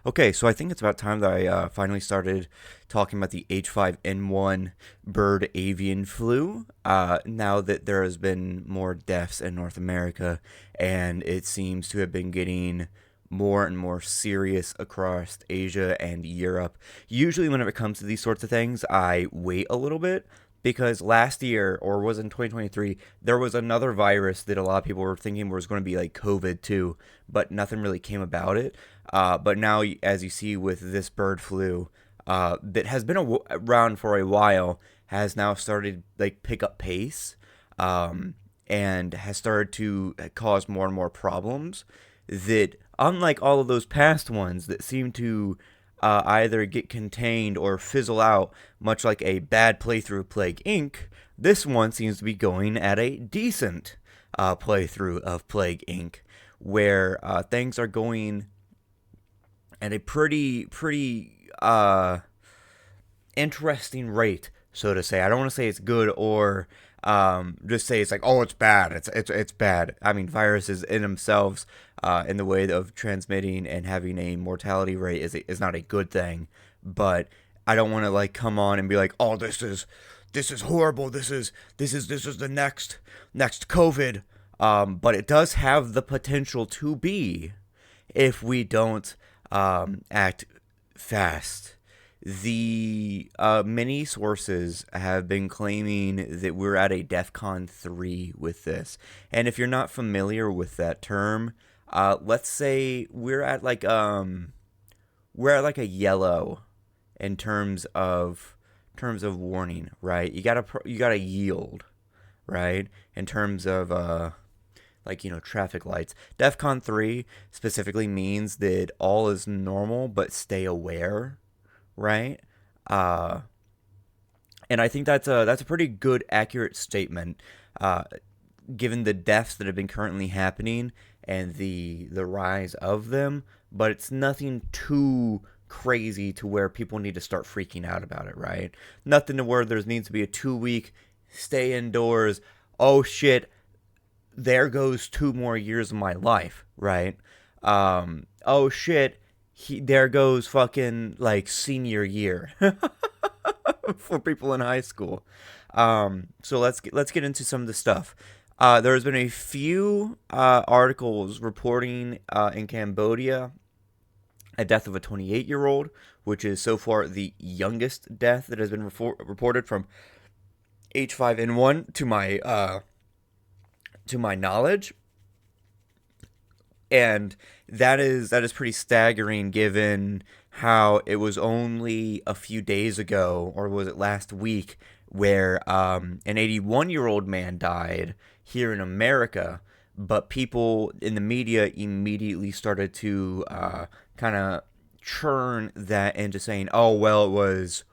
Okay, so I think it's about time that I finally started talking about the H5N1 bird avian flu. Now that there has been more deaths in North America, and it seems to have been getting more and more serious across Asia and Europe. Usually, whenever it comes to these sorts of things, I wait a little bit because last year, or was in 2023, there was another virus that a lot of people were thinking was going to be like COVID too, but nothing really came about it. But now, as you see with this bird flu, that has been around for a while, has now started like pick up pace, and has started to cause more and more problems. That unlike all of those past ones that seem to either get contained or fizzle out, much like a bad playthrough of Plague Inc., this one seems to be going at a decent playthrough of Plague Inc., where things are going at a pretty interesting rate, so to say. I don't want to say it's good or just say it's like, oh, it's bad. It's bad. I mean, viruses in themselves, in the way of transmitting and having a mortality rate is not a good thing. But I don't want to like come on and be like, oh, this is horrible. This is the next COVID. But it does have the potential to be if we don't act fast. The many sources have been claiming that we're at a DEFCON 3 with this. And if you're not familiar with that term, let's say we're at like a yellow in terms of warning, right? You gotta yield, right? In terms of traffic lights. DEFCON 3 specifically means that all is normal but stay aware, right? Uh, and I think that's a pretty good, accurate statement, uh, given the deaths that have been currently happening and the rise of them. But it's nothing too crazy to where people need to start freaking out about it, right? Nothing to where there needs to be a 2 week stay indoors. Oh shit, there goes 2 more years of my life, right? Oh shit, there goes fucking like senior year for people in high school. So let's get into some of the stuff. There's been a few articles reporting in Cambodia a death of a 28-year-old, which is so far the youngest death that has been reported from H5N1 to my knowledge. And that is pretty staggering given how it was only a few days ago, or was it last week, where an 81-year-old man died here in America, but people in the media immediately started to kind of churn that into saying, oh, well, it was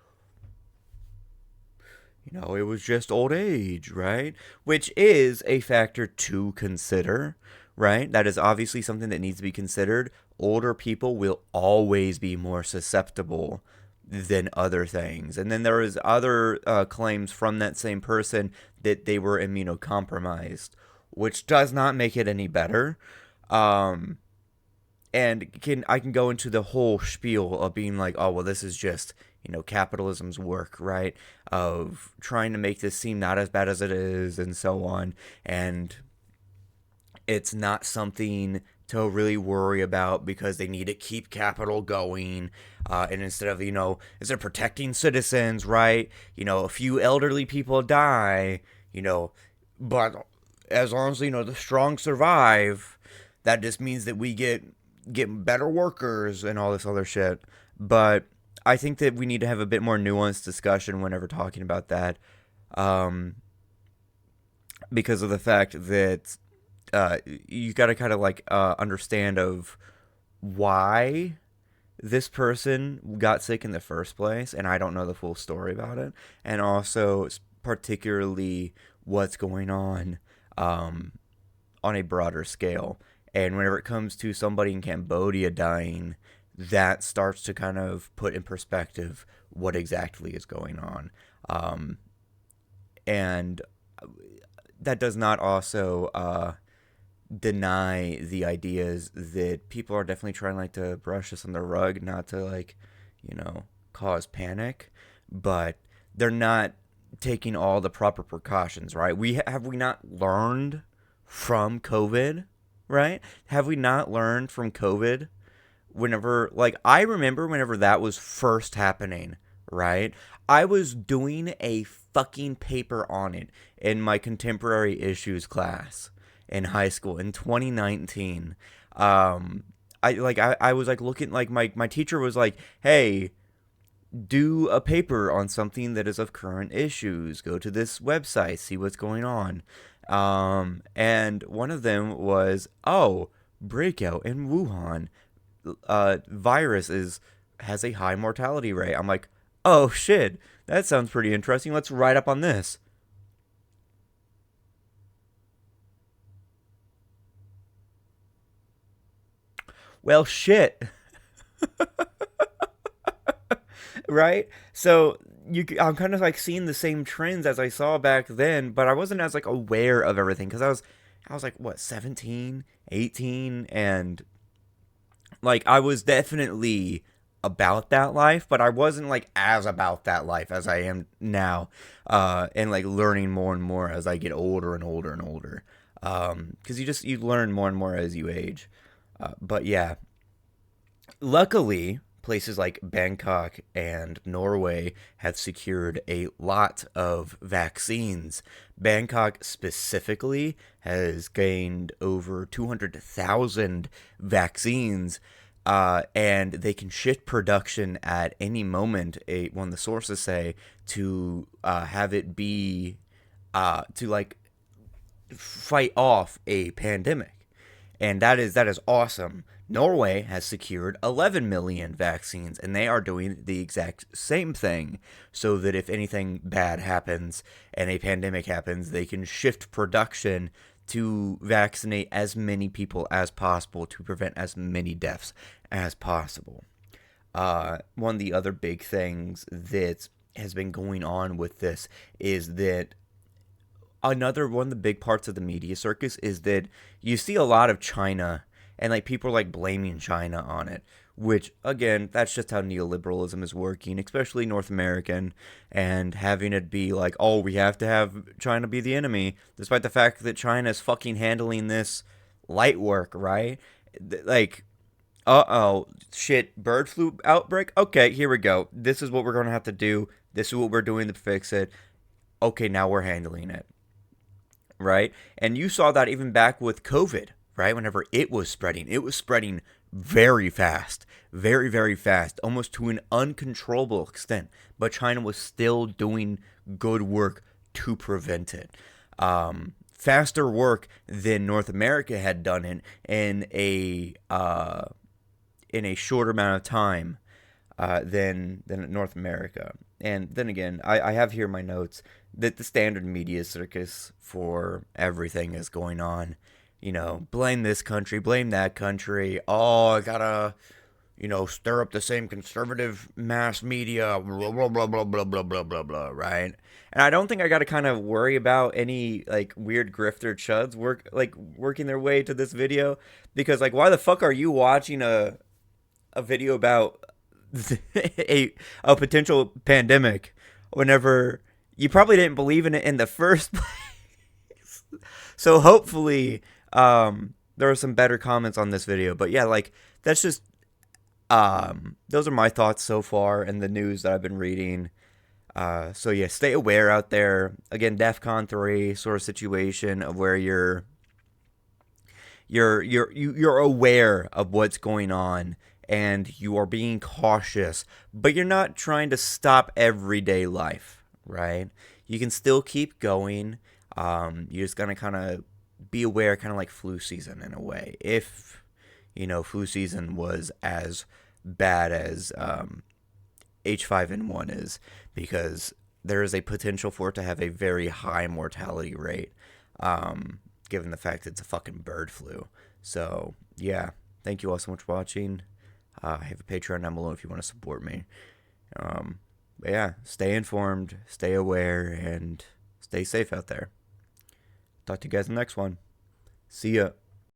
just old age, right? Which is a factor to consider, right? That is obviously something that needs to be considered. Older people will always be more susceptible than other things. And then there is other claims from that same person that they were immunocompromised, which does not make it any better. Um, and I can go into the whole spiel of being like, oh well, this is just capitalism's work, right? Of trying to make this seem not as bad as it is, and so on. And it's not something to really worry about because they need to keep capital going. And instead of protecting citizens, right? A few elderly people die, but as long as the strong survive, that just means that we get better workers and all this other shit. But I think that we need to have a bit more nuanced discussion whenever talking about that, um, because of the fact that you got to kind of like understand of why this person got sick in the first place, and I don't know the full story about it, and also particularly what's going um, on a broader scale. And whenever it comes to somebody in Cambodia dying, that starts to kind of put in perspective what exactly is going on. Um, and that does not also deny the ideas that people are definitely trying like to brush this on the rug, not to like, you know, cause panic, but they're not taking all the proper precautions, right? We not learned from COVID, right? Have we not learned from COVID? Whenever, like, I remember whenever that was first happening, right? I was doing a fucking paper on it in my contemporary issues class in high school in 2019. I was like looking, like my teacher was like, hey, do a paper on something that is of current issues. Go to this website, see what's going on. And one of them was, oh, breakout in Wuhan. Virus has a high mortality rate. I'm like, oh shit, that sounds pretty interesting. Let's write up on this. Well, shit, right? So I'm kind of like seeing the same trends as I saw back then, but I wasn't as like aware of everything because I was like what 17, 18, and like I was definitely about that life, but I wasn't like as about that life as I am now, and like learning more and more as I get older and older and older. Because you learn more and more as you age. But yeah, luckily, places like Bangkok and Norway have secured a lot of vaccines. Bangkok specifically has gained over 200,000 vaccines, and they can shift production at any moment, when the sources say, to have it be to like fight off a pandemic, and that is awesome. Norway has secured 11 million vaccines, and they are doing the exact same thing, so that if anything bad happens and a pandemic happens, they can shift production to vaccinate as many people as possible to prevent as many deaths as possible. One of the other big things that has been going on with this is that another one of the big parts of the media circus is that you see a lot of China, and like people are like blaming China on it, which again, that's just how neoliberalism is working, especially North American, and having it be like, oh, we have to have China be the enemy, despite the fact that China is fucking handling this light work, right? Like, uh-oh, shit, bird flu outbreak? Okay, here we go. This is what we're going to have to do. This is what we're doing to fix it. Okay, now we're handling it, right? And you saw that even back with COVID, right? Whenever it was spreading very fast, very, very fast, almost to an uncontrollable extent. But China was still doing good work to prevent it. Faster work than North America had done it in a shorter amount of time, than North America. And then again, I have here my notes that the standard media circus for everything is going on. You know, blame this country, blame that country. Oh, I gotta, stir up the same conservative mass media, blah, blah, blah, blah, blah, blah, blah, blah, blah, right? And I don't think I gotta kind of worry about any, like, weird grifter chuds working their way to this video. Because, like, why the fuck are you watching a video about a potential pandemic whenever you probably didn't believe in it in the first place? So hopefully, there are some better comments on this video. But yeah, like that's just those are my thoughts so far in the news that I've been reading. So yeah, stay aware out there. Again, DEFCON 3 sort of situation of where you're aware of what's going on and you are being cautious, but you're not trying to stop everyday life, right? You can still keep going. You're just gonna kind of be aware, kind of like flu season in a way. If flu season was as bad as H5N1 is, because there is a potential for it to have a very high mortality rate, given the fact it's a fucking bird flu. So, yeah, thank you all so much for watching. I have a Patreon down below if you want to support me. But yeah, stay informed, stay aware, and stay safe out there. Talk to you guys in the next one. See ya.